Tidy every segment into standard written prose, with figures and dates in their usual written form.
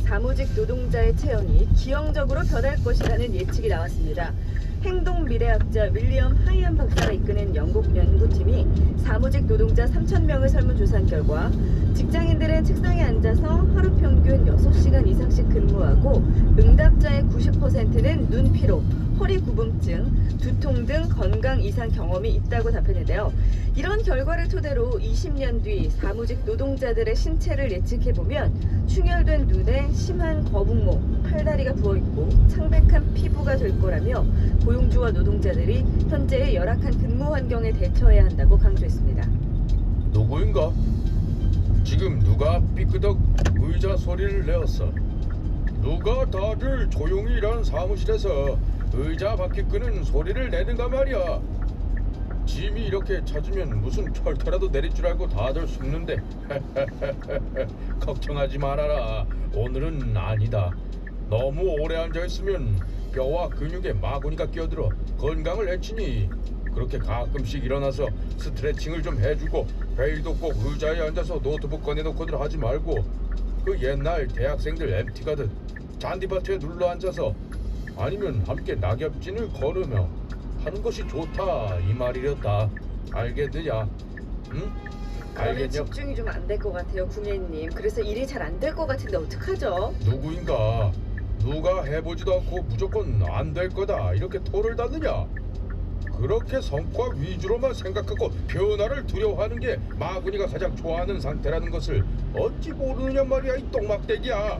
사무직 노동자의 체형이 기형적으로 변할 것이라는 예측이 나왔습니다. 행동미래학자 윌리엄 하이안 박사가 이끄는 영국 연구팀이 사무직 노동자 3,000명을 설문조사한 결과 직장인들은 책상에 앉아서 하루 평균 6시간 이상씩 근무하고 응답자의 90%는 눈피로, 허리 구분증, 두통 등 건강 이상 경험이 있다고 답했는데요. 이런 결과를 토대로 20년 뒤 사무직 노동자들의 신체를 예측해보면 충혈된 눈에 심한 거북목, 팔다리가 부어있고 창백한 피부가 될 거라며 고용주와 노동자들이 현재의 열악한 근무 환경에 대처해야 한다고 강조했습니다. 누구인가? 지금 누가 삐끄덕 의자 소리를 내었어? 누가 다들 조용히 일하는 사무실에서 의자 바퀴 끄는 소리를 내는가 말이야. 짐이 이렇게 잦으면 무슨 철퇴라도 내릴 줄 알고 다들 숨는데 걱정하지 말아라. 오늘은 아니다. 너무 오래 앉아있으면 뼈와 근육에 마구니가 끼어들어 건강을 해치니 그렇게 가끔씩 일어나서 스트레칭을 좀 해주고 매일도 꼭 의자에 앉아서 노트북 꺼내놓고들 하지 말고 그 옛날 대학생들 MT 가듯 잔디밭에 눌러앉아서 아니면 함께 낙엽진을 걸으며 하는 것이 좋다 이 말이렸다. 알겠느냐? 응? 그러면 알겠냐? 집중이 좀 안 될 것 같아요, 구매님. 그래서 일이 잘 안 될 것 같은데 어떡하죠? 누구인가? 누가 해보지도 않고 무조건 안 될 거다 이렇게 토를 닫느냐? 그렇게 성과 위주로만 생각하고 변화를 두려워하는 게 마구니가 가장 좋아하는 상태라는 것을 어찌 모르느냐 말이야 이 똥막대기야.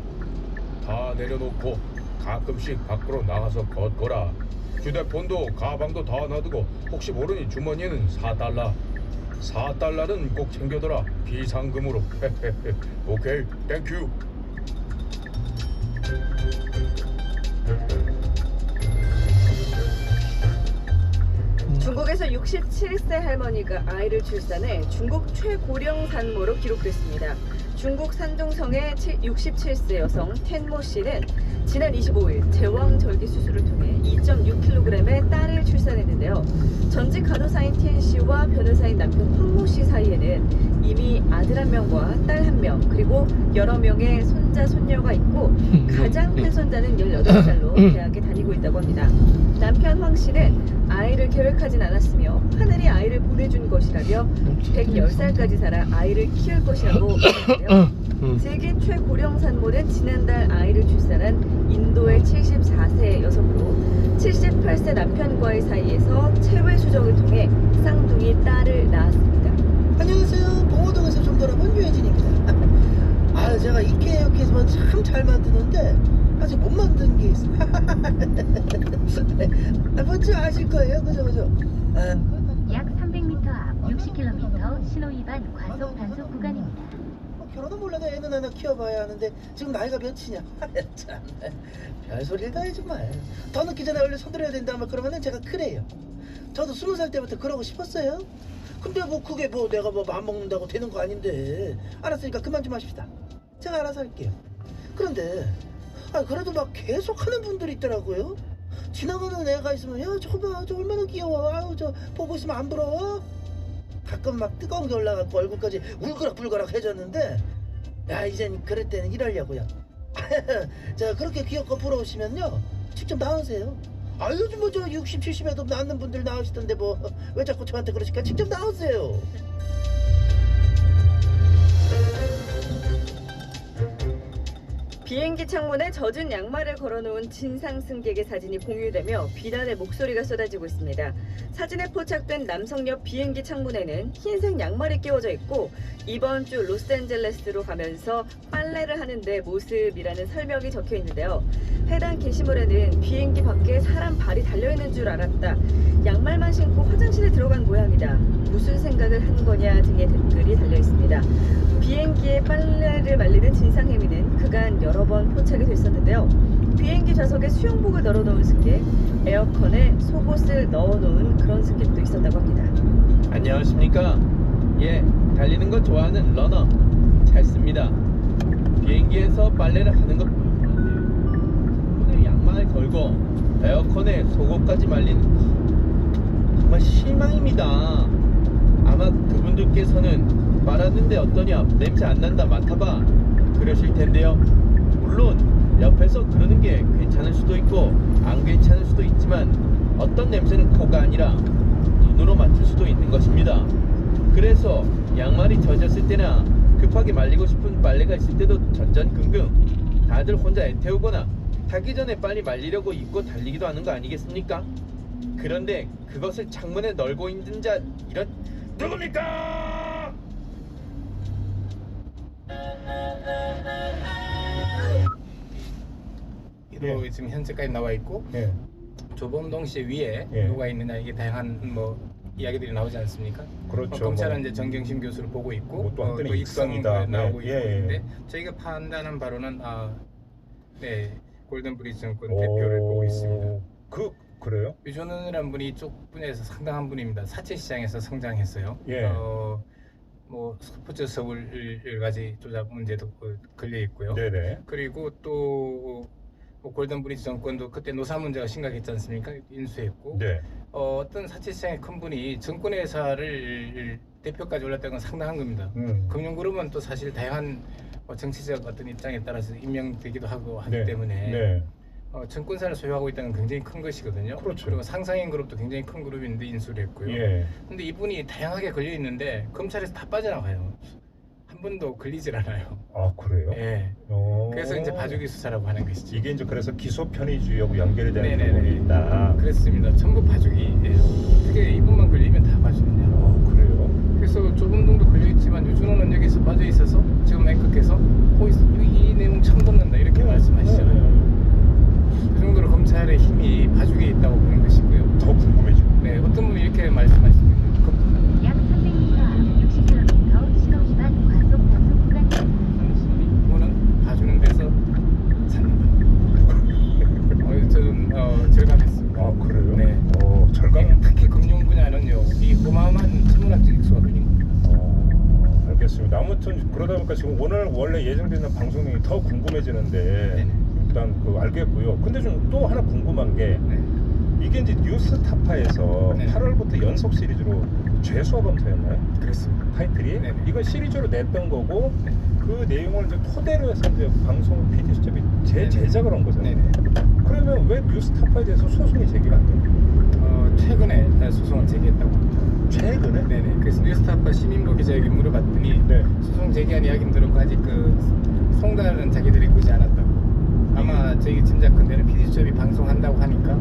다 내려놓고 가끔씩 밖으로 나가서 걷거라. 휴대폰도 가방도 다 놔두고 혹시 모르니 주머니에는 4달러. 4달러는 꼭 챙겨둬라. 비상금으로. 오케이, 땡큐. 중국에서 67세 할머니가 아이를 출산해 중국 최고령 산모로 기록됐습니다. 중국 산둥성의 67세 여성 텐모 씨는 지난 25일 제왕절개 수술을 통해 2.6kg의 딸을 출산했는데요. 전직 간호사인 텐 씨와 변호사인 남편 황모 씨 사이에는 이미 아들 1명과 딸 1명 그리고 여러 명의 손자 손녀가 있고 가장 큰 손자는 18살로 대학에 다니고 있다고 합니다. 남편 황 씨는 아이를 계획하진 않았으며 하늘이 아이를 보내준 것이라며 110살까지 살아 아이를 키울 것이라고 말했는데요. 세계 최고령 산모는 지난달 아이를 출산한 인도의 74세 여성으로 78세 남편과의 사이에서 체외 수정을 통해 쌍둥이 딸을 낳았습니다. 안녕하세요. 봉호동에서 좀 돌아본 유혜진입니다. 아, 제가 이케아에서만 참 잘 만드는데 아직 못 만든 게 있어요. 뭔지 아실 거예요, 그죠? 약 300m 앞 60km 신호위반 과속 단속 구간입니다. 결혼은 몰라도 애는 하나 키워봐야 하는데 지금 나이가 몇이냐? 참, 별소리를 다 해 정말. 더 늦기 전에 원래 손들어야 된다 막 그러면은 제가 그래요. 저도 20살 때부터 그러고 싶었어요. 근데 뭐 그게 뭐 내가 뭐 마음 먹는다고 되는 거 아닌데. 알았으니까 그만 좀 하십시다. 제가 알아서 할게요. 그런데 그래도 막 계속 하는 분들이 있더라고요. 지나가는 애가 있으면 야 저거 봐, 저 얼마나 귀여워. 아유 저 보고 있으면 안 부러워? 가끔 막 뜨거운 게 올라가고 얼굴까지 울그락불그락 해졌는데 야 이젠 그럴 때는 이러려고요. 자 그렇게 귀엽고 부러우시면요 직접 나오세요. 요즘 뭐 저 60, 70에도 낳는 분들 나오시던데 뭐 왜 자꾸 저한테 그러실까? 직접 나오세요. 비행기 창문에 젖은 양말을 걸어놓은 진상 승객의 사진이 공유되며 비난의 목소리가 쏟아지고 있습니다. 사진에 포착된 남성 옆 비행기 창문에는 흰색 양말이 끼워져 있고 이번 주 로스앤젤레스로 가면서 빨래를 하는데 모습이라는 설명이 적혀 있는데요. 해당 게시물에는 비행기 밖에 사람 발이 달려있는 줄 알았다. 양말만 신고 화장실에 들어간 모양이다. 무슨 생각을 한 거냐 등의 댓글이 달려 있습니다. 비행기에 빨래를 말리는 진상 행위는 그간 여러 번 포착이 됐었는데요. 비행기 좌석에 수영복을 널어놓은 승객, 에어컨에 속옷을 넣어놓은 그런 승객도 있었다고 합니다. 안녕하십니까. 예, 달리는 거 좋아하는 러너 찰스입니다. 비행기에서 빨래를 하는 것 오늘 양말을 걸고 에어컨에 속옷까지 말린 정말 실망입니다. 아마 그분들께서는 빨았는데 어떠냐, 냄새 안 난다, 맡아봐 그러실 텐데요. 물론 정도가 아니라 눈으로 맞출 수도 있는 것입니다. 그래서 양말이 젖었을 때나 급하게 말리고 싶은 빨래가 있을 때도 전전긍긍 다들 혼자 애태우거나 타기 전에 빨리 말리려고 입고 달리기도 하는 거 아니겠습니까? 그런데 그것을 창문에 널고 있는 자 이런 누굽니까? 로 지금 현재까지 나와 있고 예. 조범동 씨 위에 예. 누가 있느냐 이게 다양한 뭐 이야기들이 나오지 않습니까? 그렇죠. 검찰은 뭐. 이제 정경심 교수를 보고 있고 뭐또 한때는 또 익성이다. 나오고 네. 있고 예, 예. 있는데 저희가 판단한 바로는 네 골든 브리지 정권 대표를 보고 있습니다. 그래요? 유전은이라는 분이 이쪽 분야에서 상당한 분입니다. 사채 시장에서 성장했어요. 예. 뭐 스포츠 서울 가지 조작 문제도 걸려 있고요. 네네. 그리고 또 뭐 골든 브리지 정권도 그때 노사 문제가 심각했지 않습니까? 인수했고 네. 어떤 사채 시장의 큰 분이 증권회사를 대표까지 올랐다는 건 상당한 겁니다. 금융그룹은 또 사실 다양한 정치적 어떤 입장에 따라서 임명되기도 하고 하기 네. 때문에 네. 증권사를 소유하고 있다는 건 굉장히 큰 것이거든요. 그렇죠. 그리고 상상인 그룹도 굉장히 큰 그룹인데 인수를 했고요. 예. 근데 이분이 다양하게 걸려 있는데 검찰에서 다 빠져나가요. 한 번도 걸리질 않아요. 아 그래요? 예. 그래서 이제 봐주기 수사라고 하는 것이죠. 이게 이제 그래서 기소 편의주의하고 연결이 되는 네네네. 부분이 있다. 그렇습니다. 전부 봐주기예요. 어떻게 이분만 걸리면 다 봐주느냐. 아 그래요? 그래서 조범동도 걸려 있지만 유준호는 여기서 빠져 있어서 지금 앵커께서 이 내용 처음 듣는다 이렇게 말씀하시잖아요. 그 정도로 검찰의 힘이 봐주기에 있다고 보는 것이고요. 더 궁금해지고. 네, 어떤 분이 이렇게 말씀하시거든요. 약 300m 앞 60km 신호 위반 과속 단속 구간입니다. 이거는 봐주는 데서 찾는다. 저는 절감했습니다. 아 그래요? 네. 절감. 특히 금융 분야는요, 이 어마어마한 천문학적 익수가 걸린 겁니다. 알겠습니다. 아무튼 그러다 보니까 지금 오늘 원래 예정되는 방송이 더 궁금해지는데 네네. 일단 알겠고요. 근데 좀 또 하나 궁금한 게 네. 이게 이제 뉴스타파에서 네. 8월부터 연속 시리즈로 죄수와 검사였나요? 그렇습니다. 타이틀이? 네네. 이거 시리즈로 냈던 거고 네. 그 내용을 이제 토대로 해서 이제 방송 PD 수첩이 재제작을 한 거잖아요. 네네. 그러면 왜 뉴스타파에 대해서 소송이 제기가 안 돼요? 최근에 소송을 제기했다고 합니다. 최근에? 네네. 그래서 뉴스타파 시민보 기자에게 물어봤더니 네. 소송 제기한 이야기는 들었고 아직 송달은 자기들이 보지 않았다고. 아마 저희 짐작컨대는 PD수첩이 방송한다고 하니까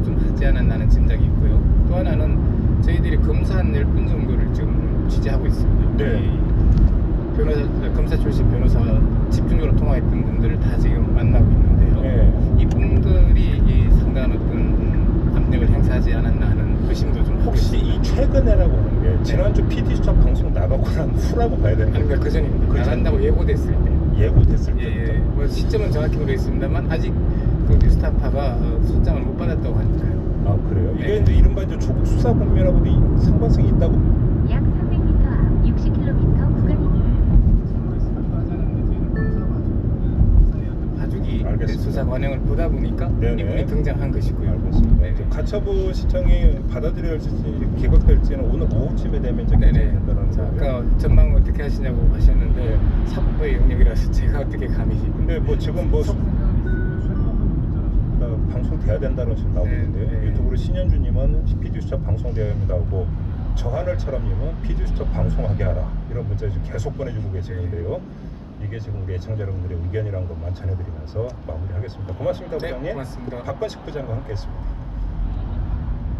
좀 하지 않았나는 짐작이 있고요. 또 하나는 저희들이 검사 한 10분 정도를 지금 취재하고 있습니다. 네. 이 검사 출신 변호사와 집중적으로 통화했던 분들을 다 지금 만나고 있는데요. 네. 이분들이 상당한 어떤 압력을 행사하지 않았나 하는 의심도 좀 혹시 이 최근에라고 하는 게 지난주 PD 수첩 방송 나가고 난 후라고 봐야 되는 아닙니다. 그 전입니다. 그 전. 나간다고 예고됐을 때. 예고됐을 때부터. 예, 뭐 시점은 정확히 모르겠습니다만 아직 그 뉴스타파가 소장을 못 받았다고 하니까요. 아 그래요? 이게 네. 이제 이른바 이제 조국 수사 국면하고도 상관성이 있다고. 약 300m 앞 60km 구간입니다. 봐주기 알겠습니다. 수사 관행을 보다 보니까 네네. 이분이 등장한 것이고요. 알겠습니다. 네네. 이제 가처분 신청이 받아들여질지 기각될지는 오늘 오후쯤에 되면 이제 결정이 네네. 된다는 자, 거고요. 아까 전망 어떻게 하시냐고 하셨는데 네. 사법부의 영역이라서 제가 어떻게 감히. 근데 뭐 지금 뭐 방송돼야 된다는 식으로 나오고 네, 있는데 네. 유튜브로 신현주님은 PD수첩 방송돼야 합니다 하고 저하늘처럼님은 PD수첩 방송하게 하라 이런 문자 지금 계속 보내주고 계시는데요. 이게 지금 우리 애청자 여러분들의 의견이라는 것만 전해드리면서 마무리하겠습니다. 고맙습니다, 네, 부장님. 고맙습니다. 박건식 부장과 함께했습니다.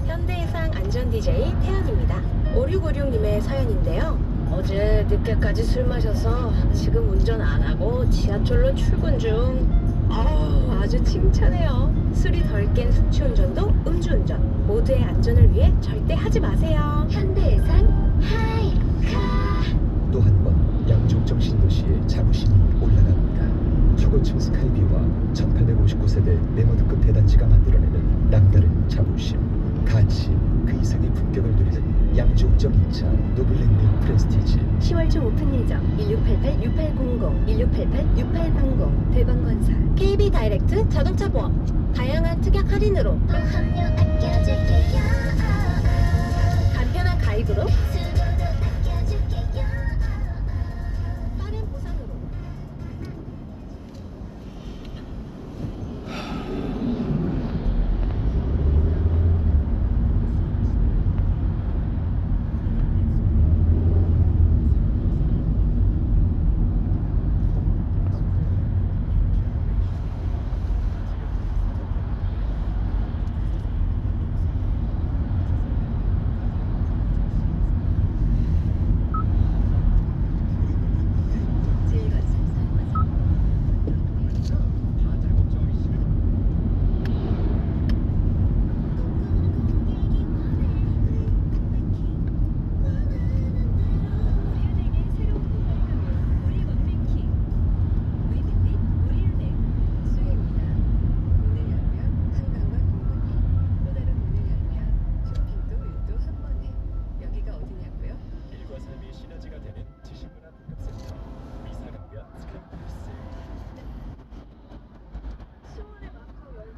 현대해상 안전 DJ 태연입니다. 5656님의 사연인데요. 어제 늦게까지 술 마셔서 지금 운전 안 하고 지하철로 출근 중. 아주 칭찬해요. 술이 덜 깬 숙취운전도 음주운전. 모두의 안전을 위해 절대 하지 마세요. 현대해상 하이카. 또 한 번 양쪽정신도시의 자부심이 올라갑니다. 초고층 스카이뷰와 1859세대 네모드급 대단지가 만들어내는 남다른 자부심, 가치, 그 이상의 품격을 누리는 양쪽정 2차 노블랜드 프레스티지. 10월 초 오픈 예정. 1688-6800, 1688-6880. 대방건설. KB 다이렉트 자동차 보험. 다양한 특약 할인으로. 또 합류 아껴줄게요. 간편한 가입으로. 수고도 아껴줄게요. 빠른 보상으로.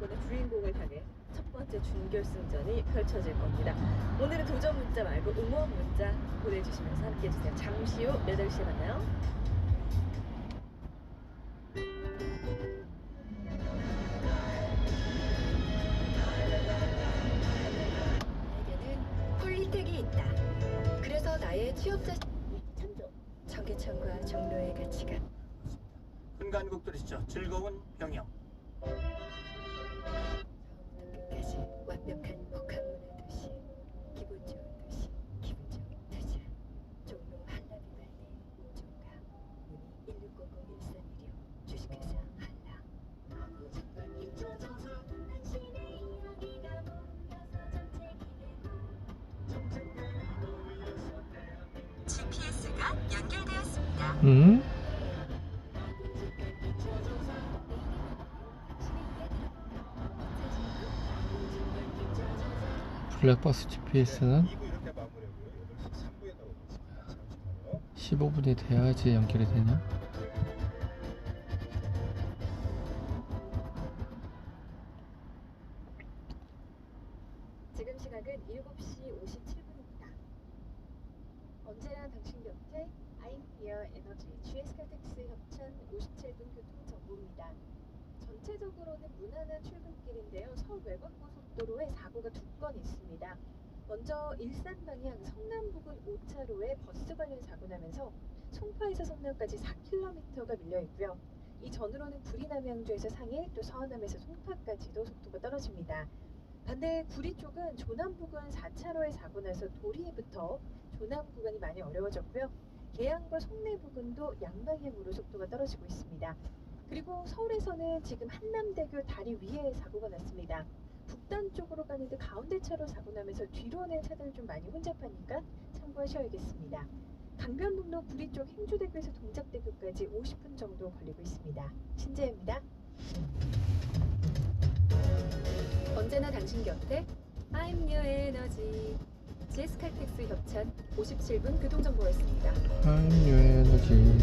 사건의 주인공을 향해 첫 번째 준결승전이 펼쳐질 겁니다. 오늘은 도전 문자 말고 응원 문자 보내주시면서 함께 해주세요. 잠시 후 8시에 만나요. 나에게는 폴리텍이 있다. 그래서 나의 취업자 천조 정계천과 종로의 가치가 순간국 들으시죠. 즐거운 병영. 끝까지 완벽한 복합문화 도시, 기분 좋은 도시, 기분 좋은 투자, 종로 한라비발디 종가 문의 1600-1316 주식회사 한라. GPS가 연결되었습니다. 블랙박스 GPS는 2부 이렇게 마무리하고요. 8시 3부에 나오겠습니다. 잠시만요. 15분이 돼야지 연결이 되냐? 지금 시각은 7시 57분입니다. 언제나 당신 곁에 아이피어 에너지 GS칼텍스 협찬 57분 교통 정보입니다. 전체적으로는 무난한 출근길인데요. 서울 외곽고속도로에 사고가 2건 있습니다. 먼저 일산 방향 성남 부근 5차로에 버스 관련 사고 나면서 송파에서 성남까지 4km가 밀려 있고요. 이 전으로는 구리남양주에서 상일 또 서안암에서 송파까지도 속도가 떨어집니다. 반대 구리 쪽은 조남 부근 4차로에 사고 나서 도리부터 조남 구간이 많이 어려워졌고요. 계양과 송내 부근도 양방향으로 속도가 떨어지고 있습니다. 그리고 서울에서는 지금 한남대교 다리 위에 사고가 났습니다. 북단 쪽으로 가는데 가운데 차로 사고 나면서 뒤로 오는 차들 좀 많이 혼잡하니까 참고하셔야겠습니다. 강변북로 구리 쪽 행주대교에서 동작대교까지 50분 정도 걸리고 있습니다. 신재입니다. 언제나 당신 곁에 I'm Your Energy GS칼텍스 협찬 57분 교통정보였습니다. 에너지.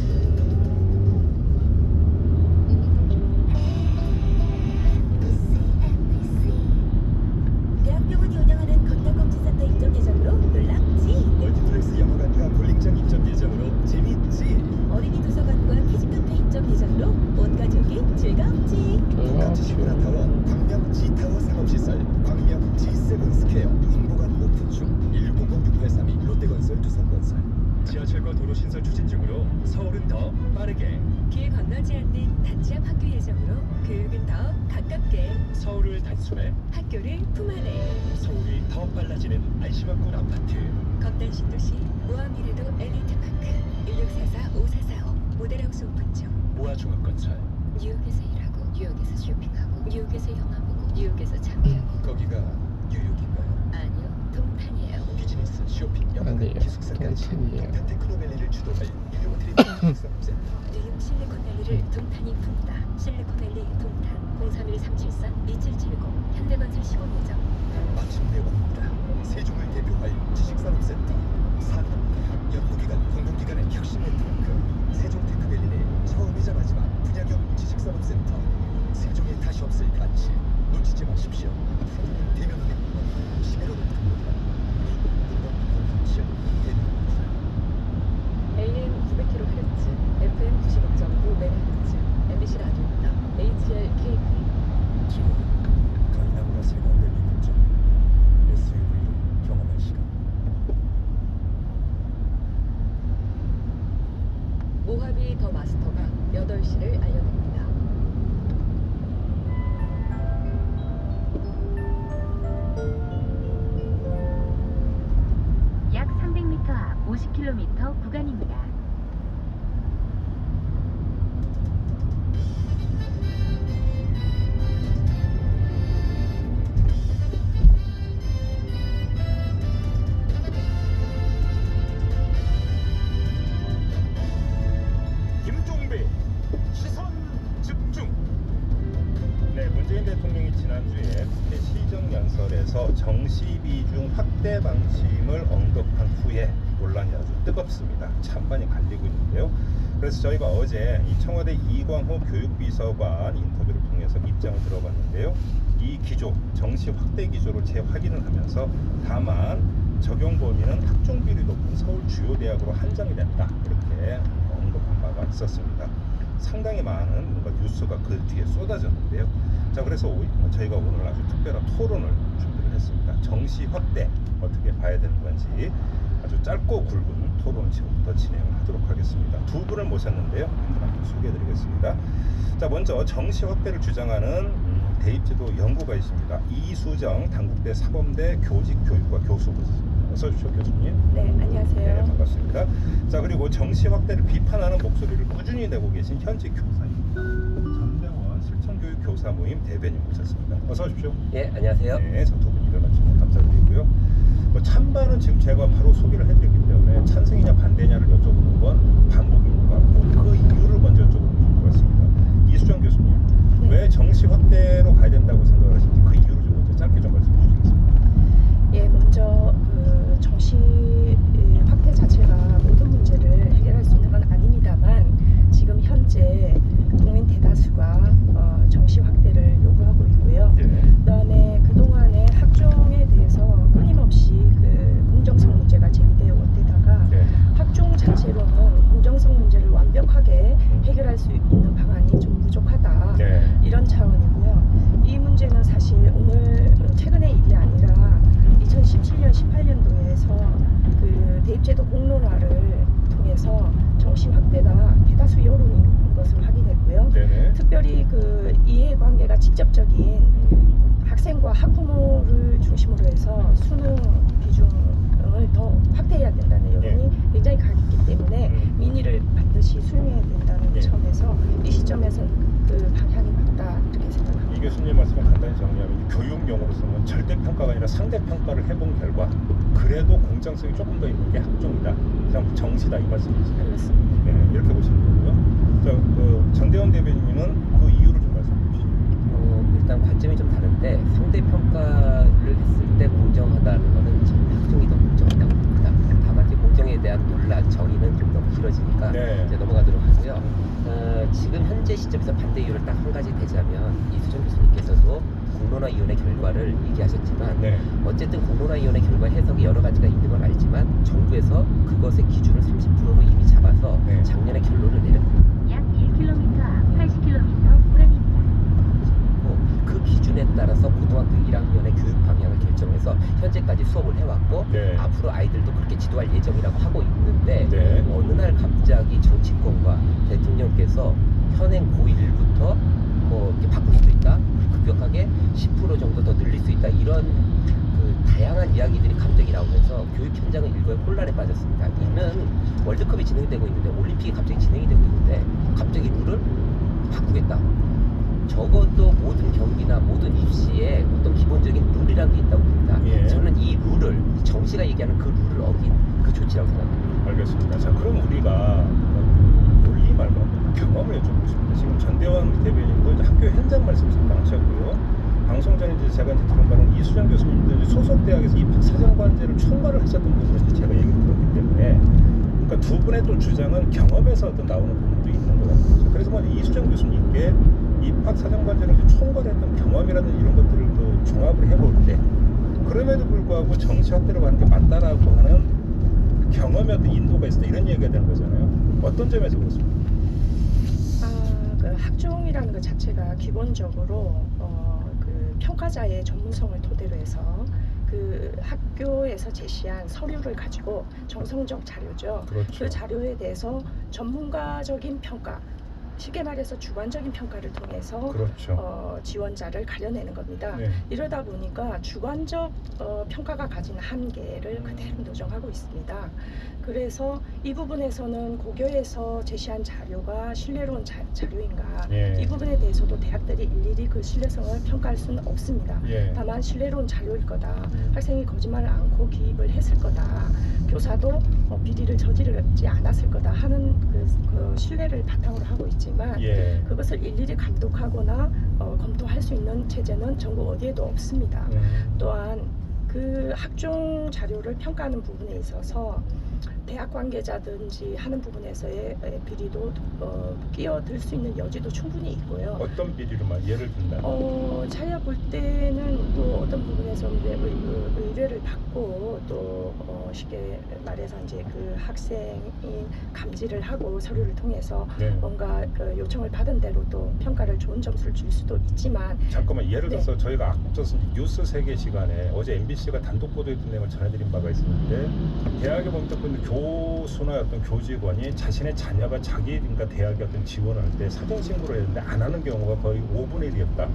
대학병원이 운영하는 건강검진센터 입점 예정으로 놀랍지? 멀티플렉스 영화관과 볼링장 입점 예정으로 재밌지? 어린이 도서관과 키즈카페 입점 예정으로 온 가족이 즐겁지? 북한지 시그라타워, 광명 G타워 상업시설, 광명 G7 스퀘어, 홍보관 오픈 중 1600-6832 롯데건설 두산건설. 지하철과 도로 신설 추진 중으로 서울은 더 빠르게. 길 건너지 않는 단지 앞 학교 예정으로 교육은 더 가깝게 서울을 단숨에, 학교를 품 안에 서울이 더 빨라지는 안심학군 아파트. 검단 신도시 모함이라도 엘리트파크 1644-5445 모델하우스 오픈 중 모아종합건설. 뉴욕에서 일하고 뉴욕에서 쇼핑하고 뉴욕에서 영화 보고 뉴욕에서 장기하고 거기가 뉴욕인가요? 아니요 동탄이에요. 비즈니스, 쇼핑, 영화관, 아니에요. 기숙사까지 동탄이에요. 동탄 테크노밸리를 주도할 일용 트리플 기숙사업센터. 뉴욕 실리콘밸리를 동탄이 품다. 실리콘밸리 동탄 031-373-2770 현대건설 시공 예정. 마침내 옵니다. 세종을 대표할 지식산업센터. 산업, 연구기관, 공공기관의 혁신 네트워크. 세종 테크밸리 내 처음이자 마지막 분야경 지식산업센터. 세종에 다시 없을 가치 놓치지 마십시오. 대면은행 11월 등록한 미국 대명건설. AM 900kHz, FM 95.9MHz, MBC 라디오입니다. HL KP. 지금은 강남과 세관대 미국전 SUV를 경험할 시간. 모하비 더 마스터가 8시를 알려드립니다. 약 300m 앞 50km 구간입니다. 김종배 시선 집중. 네, 문재인 대통령이 지난주에 국회 시정연설에서 정시비중 확대 방침을 언급한 후에 논란이 아주 뜨겁습니다. 찬반이 갈리고 있는데요. 그래서 저희가 어제 이 청와대 이광호 교육비서관 인터뷰를 통해서 입장을 들어봤는데요. 이 기조, 정시 확대 기조를 재확인을 하면서 다만 적용 범위는 학종 비율이 높은 서울 주요 대학으로 한정이 된다, 이렇게 언급한 바가 있었습니다. 상당히 많은 뭔가 뉴스가 그 뒤에 쏟아졌는데요. 자, 그래서 저희가 오늘 아주 특별한 토론을 준비를 했습니다. 정시 확대 어떻게 봐야 되는 건지 아주 짧고 굵은 토론 지금부터 진행을 하도록 하겠습니다. 두 분을 모셨는데요. 한분 소개해드리겠습니다. 자, 먼저 정시 확대를 주장하는 대입제도 연구가 있습니다. 이수정 당국대 사범대 교직교육과 교수부입니다. 어서 오십시오, 교수님. 네, 안녕하세요. 네, 반갑습니다. 자, 그리고 정시 확대를 비판하는 목소리를 꾸준히 내고 계신 현직 교사님, 전대원 실천교육 교사 모임 대변인 모셨습니다. 어서 오십시오. 예, 안녕하세요. 네, 저 두 분 일어나주셔서 감사드리고요. 뭐 찬반은 지금 제가 바로 소개를 해드렸기 때문에 찬성이냐 반대냐를 여쭤보는 건 반복인 것 같고, 그 이유를 먼저 여쭤보는 것 같습니다. 이수정 교수님, 왜 정시 확대로 가야 된다고 생각을 하시는지 그 이유를 좀 먼저 짧게 좀 말씀해 주시겠습니다. 예, 먼저 그 정시 확대 자체가 모든 문제를 해결할 수 있는 건 아닙니다만, 지금 현재 국민 대다수가 정시 확대를 요구하고 있고요. 그다음에 그동안의 학종에 대해서 끊임없이 그 공정성 문제가 제기되어 온 데다가 학종 자체로는 공정성 문제를 완벽하게 해결할 수 있는 방안이 좀 부족하다, 이런 차원이고요. 이 문제는 사실 오늘 최근의 일이 아니라 2017년 18년도에서 그 대입제도 공론화를 통해서 정시 확대가 대다수 여론인 것을 확인했고요. 특별히 그 이해관계가 직접적인 학생과 학부모를 중심으로 해서 수능 비중을 더 확대해야 된다는 여론이 굉장히 강했기 때문에 민의를 반드시 수용해야 된다는 점에서 이 시점에서는 그 방향이 맞다, 이렇게 생각합니다. 이 교수님 말씀을 간단히 정리하면 교육용어로서는 절대평가가 아니라 상대평가를 해본 결과 그래도 공정성이 조금 더 있는 게 학종이다, 그냥 정시다, 이 말씀이시죠? 그렇습니다. 네, 이렇게 보시는 거고요. 자, 그 전대원 대변인님은 그 이유를 좀 말씀해 주시죠. 일단 관점이 좀 다른데, 상대평가를 했을 때 공정하다는 거는 학종이 더 공정하다고 봅니다. 다만 이제 공정에 대한 논란, 정의는 좀 너무 길어지니까 이제 넘어가도록 하고요. 지금 현재 시점에서 반대 이유를 딱 한 가지 대자면, 이수정 교수님께서도 공론화위원회 결과를 얘기하셨지만 어쨌든 공론화위원회 결과 해석이 여러 가지가 있는 건 알지만 정부에서 그것의 기준을 30%로 이미 잡아서 작년에 결론을 내렸습니다. 약 1km 앞 80km 구간입니다. 그 기준에 따라서 고등학교 1학년의 교육 방향을 결정해서 현재까지 수업을 해왔고 앞으로 아이들도 그렇게 지도할 예정이라고 하고 있는데 어느 날 갑자기 정치권과 대통령께서 현행 고1부터 뭐 이렇게 바꿀 수도 있다, 급격하게 10% 정도 더 늘릴 수 있다, 이런 그 다양한 이야기들이 갑자기 나오면서 교육 현장은 일거에 혼란에 빠졌습니다. 이는 월드컵이 진행되고 있는데, 올림픽이 갑자기 진행이 되고 있는데 갑자기 룰을 바꾸겠다. 적어도 모든 경기나 모든 입시에 어떤 기본적인 룰이라는 게 있다고 봅니다. 저는 이 룰을, 정시가 얘기하는 그 룰을 어긴 그 조치라고 생각합니다. 알겠습니다. 자, 그럼 우리가 논리 말고 경험을 여쭤보고 싶습니다. 지금 전대원 대변인도 이제 학교 현장 말씀 잠깐 하셨고요. 방송 전에 이제 제가 이제 들은 바로는 이수정 교수님도 이제 소속 대학에서 입학 사정관제를 총괄을 하셨던 부분을 이제 제가 얘기를 들었기 때문에, 그러니까 두 분의 또 주장은 경험에서 어떤 나오는 부분도 있는 것 같아요. 그래서 뭐 이수정 교수님께 입학 사정관제를 이제 총괄했던 경험이라든 이런 것들을 또 종합을 해볼 때, 그럼에도 불구하고 정시 확대로 가는 게 맞다라고 하는 경험의 어떤 인도가 있다, 이런 얘기가 되는 거잖아요. 어떤 점에서 그렇습니까? 그 학종이라는 것 자체가 기본적으로 그 평가자의 전문성을 토대로 해서 그 학교에서 제시한 서류를 가지고 정성적 자료죠. 그 자료에 대해서 전문가적인 평가, 쉽게 말해서 주관적인 평가를 통해서 지원자를 가려내는 겁니다. 이러다 보니까 주관적 평가가 가진 한계를 그대로 노정하고 있습니다. 그래서 이 부분에서는 고교에서 제시한 자료가 신뢰로운 자료인가, 이 부분에 대해서도 대학들이 일일이 그 신뢰성을 평가할 수는 없습니다. 다만 신뢰로운 자료일 거다, 학생이 거짓말을 않고 기입을 했을 거다, 교사도 비리를 저지르지 않았을 거다 하는 그 신뢰를 바탕으로 하고 있지만 그것을 일일이 감독하거나 검토할 수 있는 체제는 전국 어디에도 없습니다. 또한 그 학종 자료를 평가하는 부분에 있어서 대학 관계자든지 하는 부분에서의 비리도 끼어들 수 있는 여지도 충분히 있고요. 어떤 비리로만 예를 든다면? 자기가 볼 때는 또 어떤 부분에서 이제 의뢰를 받고 또 쉽게 말해서 이제 그 학생이 감지를 하고 서류를 통해서 네. 뭔가 그 요청을 받은 대로 또 평가를 좋은 점수를 줄 수도 있지만 잠깐만 예를 들어서 네. 저희가 앞서서 뉴스 세계 시간에 어제 MBC가 단독 보도했던 내용을 전해드린 바가 있었는데 대학에 머물고 있는 교수나 어떤 교직원이 자신의 자녀가 자기 그러니까 대학에 어떤 지원할 때 사전 신고를 했는데 안 하는 경우가 거의 5분의 1이었다.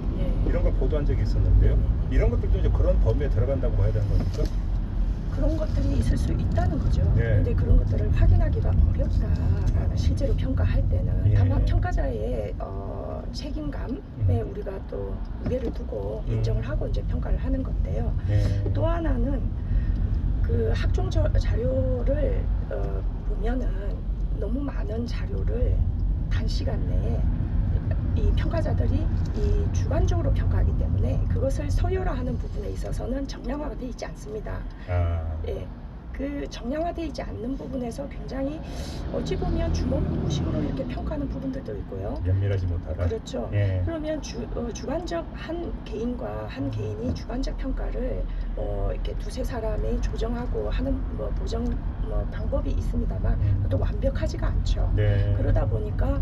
이런 걸 보도한 적이 있었는데요. 이런 것들도 이제 그런 범위에 들어간다고 봐야 되는 겁니까? 그런 것들이 있을 수 있다는 거죠. 네. 근데 그런 것들을 확인하기가 어렵다. 실제로 평가할 때는 예. 다만 평가자의 책임감에 우리가 또 무게를 두고 인정을 하고 이제 평가를 하는 건데요. 또 하나는 그 학종 자료를 보면은 너무 많은 자료를 단시간 내에 이 평가자들이 이 주관적으로 평가하기 때문에 그것을 서열화하는 부분에 있어서는 정량화가 되어 있지 않습니다. 예, 그 정량화되어 있지 않는 부분에서 굉장히 어찌 보면 주먹구식으로 이렇게 평가하는 부분들도 있고요. 면밀하지 못하다. 그렇죠. 예. 그러면 주관적 한 개인과 한 개인이 주관적 평가를 이렇게 두세 사람이 조정하고 하는 보정 방법이 있습니다만 또 완벽하지가 않죠. 네. 그러다 보니까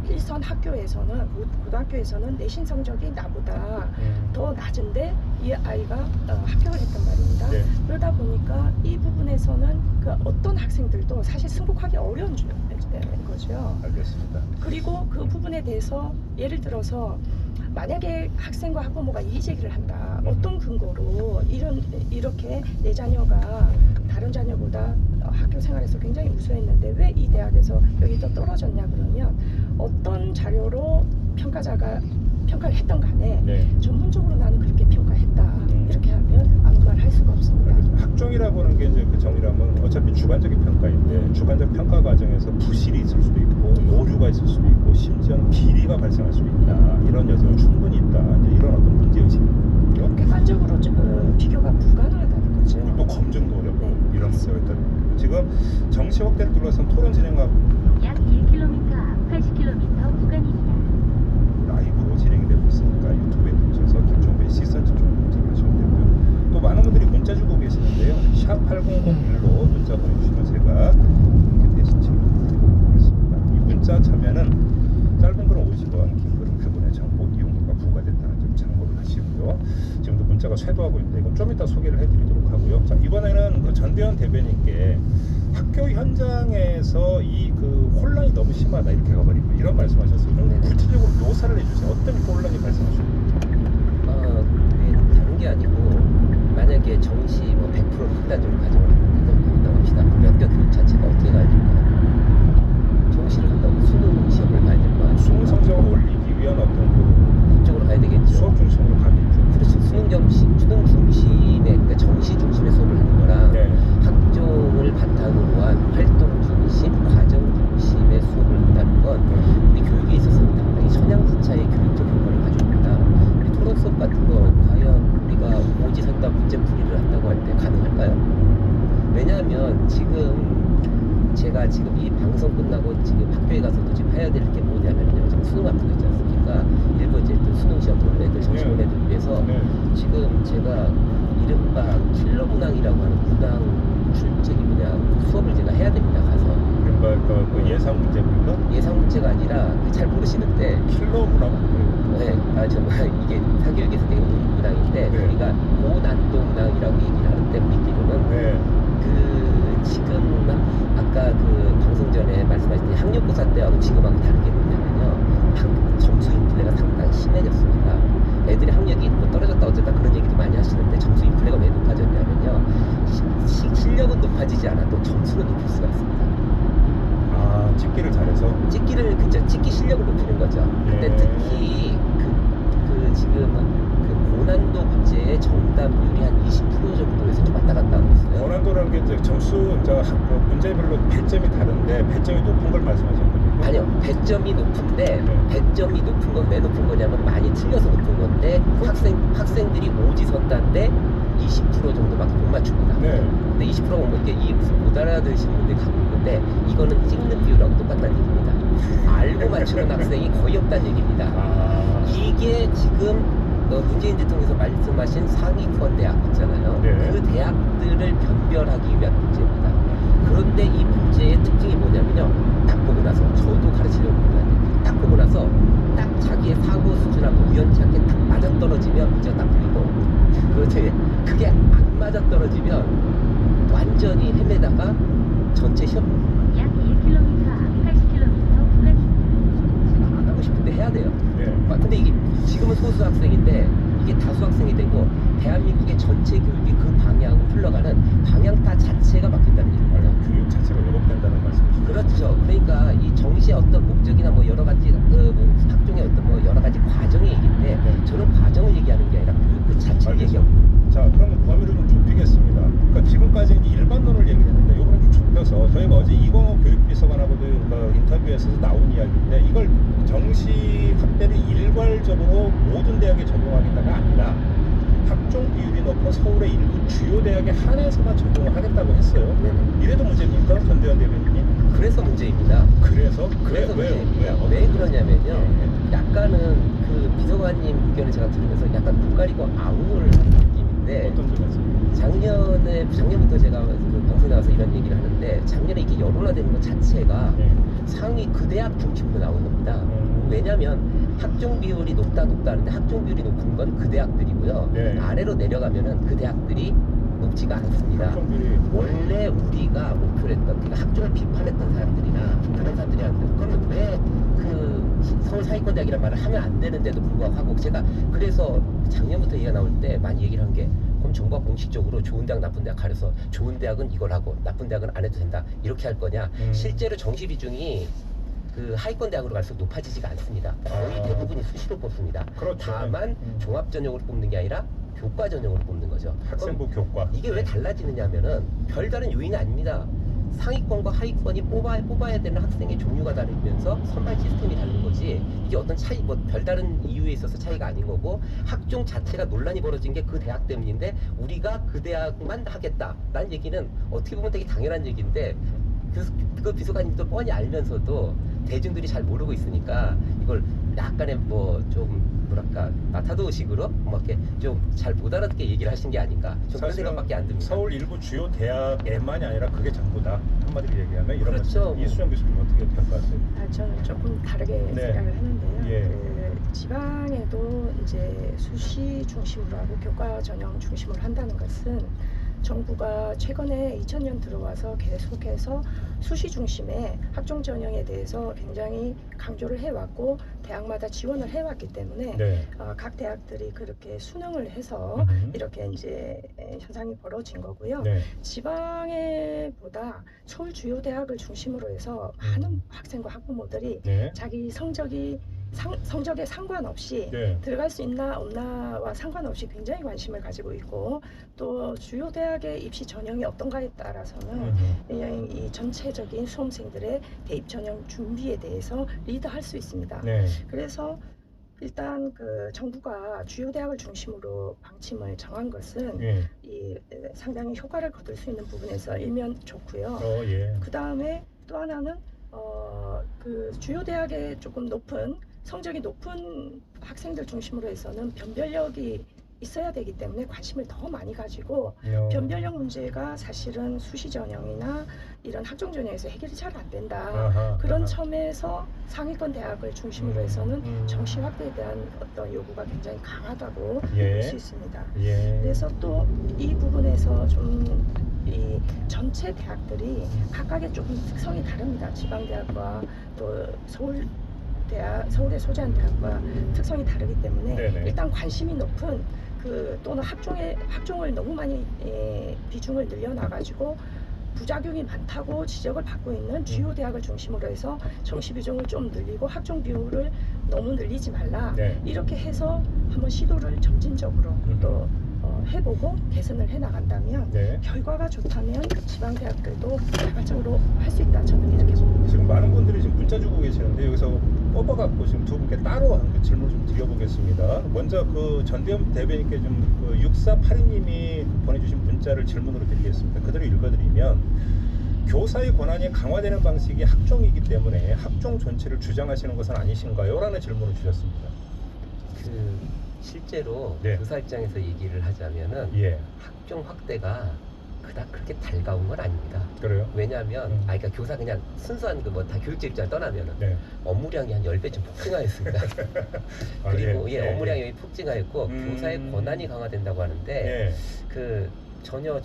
일선 학교에서는 고등학교에서는 내신 성적이 나보다 더 낮은데 이 아이가 합격을 했단 말입니다. 네. 그러다 보니까 이 부분에서는 그 어떤 학생들도 사실 승복하기 어려운 거죠. 알겠습니다. 그리고 그 부분에 대해서 예를 들어서 만약에 학생과 학부모가 이의제기를 한다. 어떤 근거로 이렇게 내 자녀가 다른 자녀보다 학교 생활에서 굉장히 우수했는데 왜 이 대학에서 여기 더 떨어졌냐 그러면 어떤 자료로 평가자가 평가를 했던 간에 전문적으로 나는 그렇게 평가했다. 이렇게 하면 아무 말 할 수가 없습니다. 학종이라고 하는 게 이제 그 정의라면 어차피 주관적인 평가인데 주관적 평가 과정에서 부실이 있을 수도 있고 오류가 있을 수도 있고 심지어는 비리가 발생할 수도 있다. 이런 여지가 충분히 있다. 이제 이런 어떤 문제의식이거든요. 객관적으로 비교가 불가능하다는 거죠. 또 검증도 어렵고 이런 문제가 있다는 거죠. 지금 정시 확대를 둘러싼 토론 진행하고 약 1km 앞 80km 구간입니다. 라이브로 진행이 되고 있으니까 유튜브에 들어오셔서 김종배의 시선 집중 검색하시면 되고요. 또 많은 분들이 문자 주고 계시는데요. 샵 8001로 문자 보내주시면 제가 대신 질문드리도록 하겠습니다. 이 문자 참여는 짧은 글은 50원, 긴 글은 100원의 정보 이용료가 부과된다는 점 참고를 하시고요. 지금도 문자가 쇄도하고 있는데 이건 좀 이따 소개를 해드리도록 하고요. 자, 이번에는 그 전대현 대변인께 학교 현장에서 이 그 혼란이 너무 심하다 이렇게 가버리고 이런 말씀하셨어요. 좀 구체적으로 묘사를 해주세요. 어떤 혼란이 발생하셨나요? 다른 게 아니고 만약에 정시 100%를 극단적으로 가정을 한다고 합시다. 우리 학교 교육 자체가 어떻게 가야 될까요? 정시를 한다고 수능 시험을 가야 될 거 아니에요? 수능 성적을 올리기 위한 어떤 그쪽으로 가야 되겠죠. 수업 중심으로 가겠죠. 그렇죠. 수능 중심의 그러니까 정시 중심의 수업을 하는 거랑 학종을 바탕으로 한 활동 중심, 과정 중심의 수업을 한다는 건 우리 교육에 있어서는 상당히 천양지차의 교육적 효과를 가져옵니다. 우리 토론 수업 같은 거 과연 우리가 오지선다 문제풀이를 한다고 할 때 가능할까요? 왜냐하면 제가 지금 이 방송 끝나고 지금 학교에 가서도 지금 해야 될 게 뭐냐면요. 지금 수능 앞두고 있지 않습니까? 일부 이제 또 수능 시험 보는 애들, 정시 보는 애들 위해서 지금 제가 이른바 킬러 문항이라고 하는 문항 수업을 제가 해야 됩니다. 가서. 그 예상 문제입니까? 예상 문제가 아니라 잘 모르시는데 킬러 문항? 네, 정말 이게 사교육에서 되게 문항인데 우리가 고난도 문항이라고 얘기를 하는데 우리끼리는 지금 아까 그 방송 전에 말씀하셨던 학력고사 때하고 지금하고 다른 게 뭐냐면요. 점수 인플레가 상당히 심해졌습니다. 애들이 학력이 뭐 떨어졌다 어쨌다 그런 얘기도 많이 하시는데 점수 인플레가 왜 높아졌냐면요. 실력은 높아지지 않아도 점수는 높일 수가 있습니다. 아, 찍기를 잘해서? 찍기 실력을 높이는 거죠. 근데 특히 지금 고난도 문제의 정답률이 한 20% 정도에서 좀 왔다 갔다 하고 있어요. 고난도라는 게 이제 점수, 문제별로 배점이 다른데 배점이 높은 걸 말씀하시는 겁니까? 아니요, 배점이 높은데 배점이 높은 건 왜 높은 거냐면 많이 틀려서 높은 건데 학생들이 오지선다인데 20% 정도밖에 못 맞춥니다. 네. 근데 20%가 뭐 이게 못 알아들으시는 분들이 갖고 있는데 이거는 찍는 비율하고 똑같다는 얘기입니다. 알고 맞추는 학생이 거의 없다는 얘기입니다. 이게 지금 문재인 대통령께서 말씀하신 상위권 대학 있잖아요. 네. 그 대학들을 변별하기 위한 문제입니다. 그런데 이 문제의 특징이 뭐냐면요. 딱 보고 나서 저도 가르치려고 그러는데 딱 보고 나서 딱 자기의 사고 수준하고 우연치 않게 딱 맞아떨어지면 문제가 딱 풀리고 그게 안 맞아떨어지면 완전히 헤매다가 전체 시험 약 1km 앞 80km 구간 안 하고 싶은데 해야 돼요. 네. 근데 이게 지금은 소수 학생인데 이게 다수 학생이 되고 대한민국의 전체 교육이 그 방향으로 흘러가는 방향타 자체가 바뀐다는 얘기입니다. 교육 자체가 왜곡된다는 말씀이시죠? 그렇죠. 그러니까 이 정시의 어떤 목적이나 뭐 여러 가지 학종의 어떤 뭐 여러 가지 과정의 얘기인데 저는 과정을 얘기하는 게 아니라 교육 그 자체를 얘기하고. 자, 그러면 범위를 좀 좁히겠습니다. 그러니까 지금까지 이제 일반론을 얘기했는데 이번엔 좀 좁혀서 저희가 어제 이광호 교육비서관하고도 인터뷰에서 나온 이야기인데 이걸 정시 확대를 일괄적으로 모든 대학에 적용하겠다가 아니라 학종 비율이 높은 서울의 일부 주요 대학에 한해서만 적용을 하겠다고 했어요. 이래도 문제입니까? 전대현 대변인님? 그래서 문제입니다. 그래서 문제입니다. 왜 그러냐면요. 약간은 그 비서관님 의견을 제가 들으면서 약간 눈 가리고 아웅을 하는 느낌인데 어떤 점에서? 작년부터 제가 그 방송에 나와서 이런 얘기를 하는데 작년에 이게 여론화되는 것 자체가 상위 그 대학 중심으로 나온 겁니다. 왜냐면 학종 비율이 높다 하는데 학종 비율이 높은 건 그 대학들이고요. 아래로 내려가면은 그 대학들이 높지가 않습니다. 원래 우리가 목표로 했던 그러니까 학종을 비판했던 사람들이나 다른 사람들이 하는데 그러면 왜 그 서울 상위권 대학이란 말을 하면 안 되는데도 불구하고 하고 제가 그래서 작년부터 얘기가 나올 때 많이 얘기를 한 게 그럼 정부가 공식적으로 좋은 대학 나쁜 대학 가려서 좋은 대학은 이걸 하고 나쁜 대학은 안 해도 된다 이렇게 할 거냐. 실제로 정시 비중이 그 하위권 대학으로 갈수록 높아지지가 않습니다. 거의 대부분이 수시로 뽑습니다. 그렇죠. 다만 종합 전형으로 뽑는 게 아니라 교과 전형으로 뽑는 거죠. 학생부 교과. 이게 왜 달라지느냐면은 별다른 요인이 아닙니다. 상위권과 하위권이 뽑아야 되는 학생의 종류가 다르면서 선발 시스템이 다른 거지 이게 어떤 차이 뭐 별다른 이유에 있어서 차이가 아닌 거고 학종 자체가 논란이 벌어진 게 그 대학 때문인데 우리가 그 대학만 하겠다라는 얘기는 어떻게 보면 되게 당연한 얘기인데 그 비서관님도 뻔히 알면서도 대중들이 잘 모르고 있으니까 이걸 약간의 뭐 좀 뭐랄까 마타도식으로 뭐 이렇게 좀 잘 못 알아듣게 얘기를 하신 게 아닌가 좀 그런 생각밖에 안 듭니다. 서울 일부 주요 대학에만이 아니라 그게 전부다 한마디로 얘기하면 이런 그렇죠. 이수영 교수님 어떻게 평가하세요? 저는 조금 다르게 생각을 하는데요. 그 지방에도 이제 수시 중심으로 하고 교과 전형 중심으로 한다는 것은 정부가 최근에 2000년 들어와서 계속해서 수시 중심의 학종 전형에 대해서 굉장히 강조를 해왔고 대학마다 지원을 해왔기 때문에 각 대학들이 그렇게 수능을 해서 이렇게 이제 현상이 벌어진 거고요. 지방에 보다 서울 주요 대학을 중심으로 해서 많은 학생과 학부모들이 자기 성적에 상관없이 들어갈 수 있나 없나와 상관없이 굉장히 관심을 가지고 있고 또 주요 대학의 입시 전형이 어떤가에 따라서는 그냥 이 전체적인 수험생들의 대입 전형 준비에 대해서 리드할 수 있습니다. 그래서 일단 그 정부가 주요 대학을 중심으로 방침을 정한 것은 이 상당히 효과를 거둘 수 있는 부분에서 일면 좋고요. 그 다음에 또 하나는 그 주요 대학에 조금 높은 성적이 높은 학생들 중심으로 해서는 변별력이 있어야 되기 때문에 관심을 더 많이 가지고 변별력 문제가 사실은 수시 전형이나 이런 학종 전형에서 해결이 잘 안 된다. 그런 점에서 상위권 대학을 중심으로 해서는 정시 확대에 대한 어떤 요구가 굉장히 강하다고 볼 수 있습니다. 그래서 또 이 부분에서 좀 이 전체 대학들이 각각의 조금 특성이 다릅니다. 지방대학과 또 서울에 소재한 대학과 특성이 다르기 때문에 일단 관심이 높은 또는 학종을 너무 많이 비중을 늘려놔가지고 부작용이 많다고 지적을 받고 있는 주요 대학을 중심으로 해서 정시 비중을 좀 늘리고 학종 비율을 너무 늘리지 말라 이렇게 해서 한번 시도를 점진적으로 또 해보고 개선을 해나간다면 결과가 좋다면 지방대학들도 자발적으로 할 수 있다. 저는 이렇게 봅니다. 지금 많은 분들이 지금 문자 주고 계시는데 여기서 꼽아갖고 지금 두 분께 따로 한 질문 좀 드려보겠습니다. 먼저 그 전대현 대변인께 좀 6482님이 보내주신 문자를 질문으로 드리겠습니다. 그대로 읽어드리면 교사의 권한이 강화되는 방식이 학종이기 때문에 학종 전체를 주장하시는 것은 아니신가요? 라는 질문을 주셨습니다. 실제로 네. 교사 입장에서 얘기를 하자면은 예. 학종 확대가 그닥 그렇게 달가운 건 아닙니다. 그래요? 왜냐하면 그러니까 교사 그냥 순수한 그 뭐 다 교육자 입장 떠나면은 네. 업무량이 한 10배쯤 폭증하였습니다. 아, 그리고 예. 업무량이 폭증하였고 교사의 권한이 강화된다고 하는데 그 전혀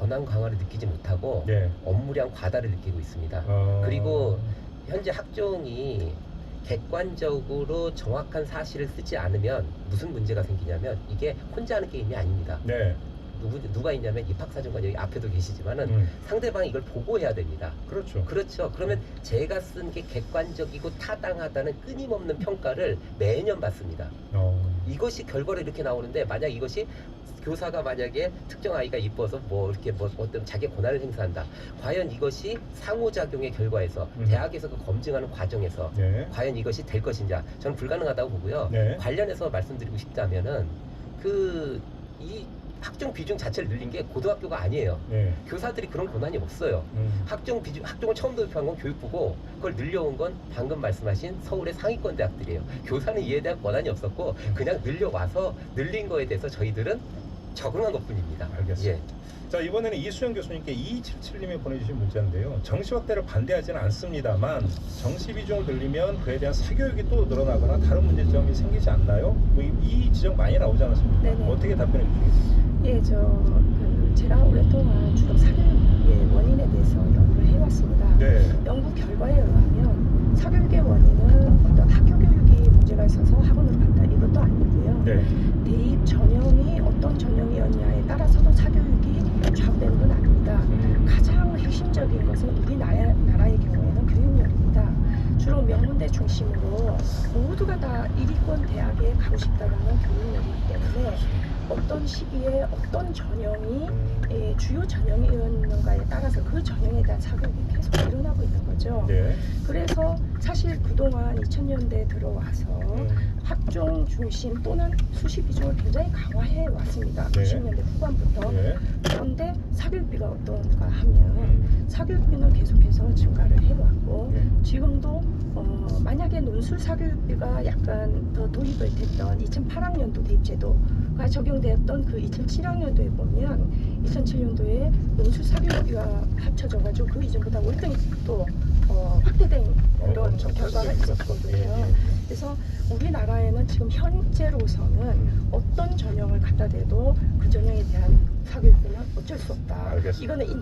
권한 강화를 느끼지 못하고 업무량 과다를 느끼고 있습니다. 그리고 현재 학종이 객관적으로 정확한 사실을 쓰지 않으면 무슨 문제가 생기냐면 이게 혼자 하는 게임이 아닙니다. 누가 있냐면 입학사정관 여기 앞에도 계시지만은 상대방이 이걸 보고 해야 됩니다. 그렇죠. 그러면 제가 쓴 게 객관적이고 타당하다는 끊임없는 평가를 매년 받습니다. 이것이 결과로 이렇게 나오는데 만약 이것이 교사가 만약에 특정 아이가 이뻐서 뭐 이렇게 뭐 어떤 자기 권한을 행사한다. 과연 이것이 상호작용의 결과에서 대학에서 그 검증하는 과정에서 과연 이것이 될 것인지 저는 불가능하다고 보고요. 관련해서 말씀드리고 싶다면은 이 학종 비중 자체를 늘린 게 고등학교가 아니에요. 교사들이 그런 권한이 없어요. 학종을 처음 도입한 건 교육부고 그걸 늘려온 건 방금 말씀하신 서울의 상위권 대학들이에요. 교사는 이에 대한 권한이 없었고 그냥 늘려와서 늘린 거에 대해서 저희들은 적응한 것뿐입니다. 알겠습니다. 자, 이번에는 이수영 교수님께 2277님이 보내주신 문자인데요. 정시 확대를 반대하지는 않습니다만 정시 비중을 늘리면 그에 대한 사교육이 또 늘어나거나 다른 문제점이 생기지 않나요? 뭐 이 지적 많이 나오지 않았습니까? 네네. 어떻게 답변해 주시겠습니까? 예, 제가 오랫동안 주로 사교육의 원인에 대해서 연구를 해왔습니다. 연구 결과에 의하면 사교육의 원인은 어떤 학교 교육이 문제가 있어서 학원으로 간다 이것도 아니고요. 대입 전형이 어떤 전형이었냐에 따라서도 사교육이 좌우되는 건 아닙니다. 가장 핵심적인 것은 우리나라의 경우에는 교육열입니다. 주로 명문대 중심으로 모두가 다 1위권 대학에 가고 싶다라는 교육열이기 때문에 어떤 시기에 어떤 전형이 주요 전형이었는가에 따라서 그 전형에 대한 사교육이 계속 일어나고 있는 거죠. 그래서 사실 그동안 2000년대 들어와서 학종 중심 또는 수시 비중을 굉장히 강화해 왔습니다. 90년대 후반부터. 그런데 사교육비가 어떤가 하면 사교육비는 계속해서 증가를 해왔고 지금도 만약에 논술 사교육비가 약간 더 도입을 됐던 2008학년도 대입제도가 적용되었던 그 2007학년도에 보면 2007년도에 논술 사교육비와 합쳐져가지고 그 이전보다 월등히 또 확대된 그런 결과가 있었거든요. 그래서 우리나라에는 지금 현재로서는 어떤 전형을 갖다 대도 그 전형에 대한 사교육비는 어쩔 수 없다. 이거는 인정.